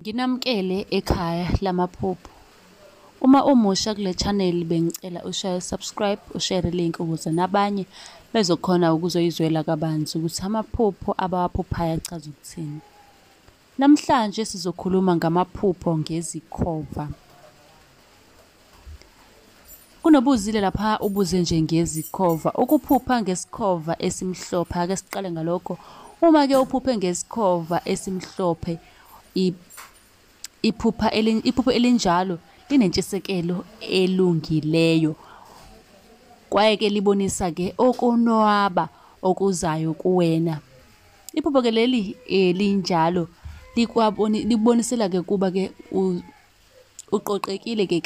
Nginamkele ekhaya lamaphupho. Uma umusha kule channel bengicela ushaye subscribe, ushare link ukuze nabanye bezokhona ukuzoyizwela kabanzi ukuthi amaphupho abawaphuphayo achaza ukuthini. Namhlanje sizokhuluma ngamaphupho ngezikhova. Kunobuzile lapha ubuze nje ngezikhova. Ukuphupha ngesikhova esimhlophe. Ake siqale ngalokho. Uma ke uphuphe ngesikhova esimhlophe, iphupho elinjalo linentshisekelo elungileyo. Kwaye ke libonisa ke okonwaba okuzayo kuwena. Iphupho ke leli linjalo libonisela ke kuba ke uqoqekile ke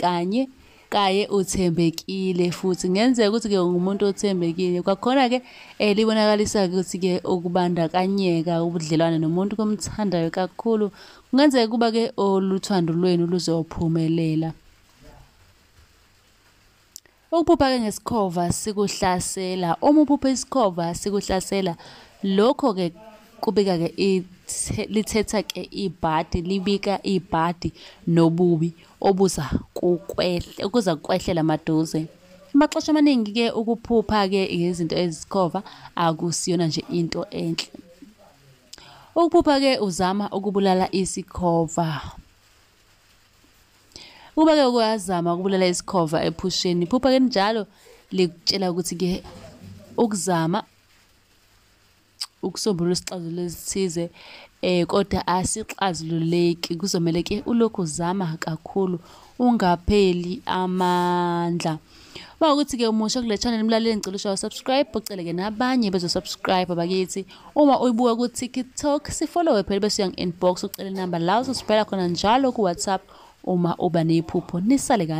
kaye uthembekile futhi ngenzeka ukuthi ke ngumuntu othembekile. Kwakhona ke libonakalisa ukuthi ke ukubandakanyeka ubudlelwane nomuntu komthandayo kakhulu. Kungenzeka kuba ke oluthando lwenu luzophumelela. Ukuphupha ke ngesikhova sikuhlasela. Uma uphupha isikhova sikuhlasela, lokho ke kubika ke lithetha ke ibhadi, libika ibhadi nobubi okuza kukwehlela maduze. Amaxesha amaningi ke ukuphupha ke izinto ezikhova akusiyona nje into enhle. Ukuphupha ke uzama ukubulala isikhova. Kuba ke uyazama ukubulala isikhova ephusheni. Iphupha ke njalo likutshela ukuthi ke ukuzama ukusombulula isixazululo esithize kodwa asixazululeki. Kuzomela ke ulokhu uzama kakhulu ungapheli amandla. Mawukuthi ke umusha kule channel mlaleli ngicela ushaye subscribe, ucele ke nabanye bezosubscribe bakithi. Uma uyibuka ku TikTok sifollow phela bese yang inbox ucele number la uzosibhela khona njalo ku WhatsApp uma uba nephupho. Nisale kahle.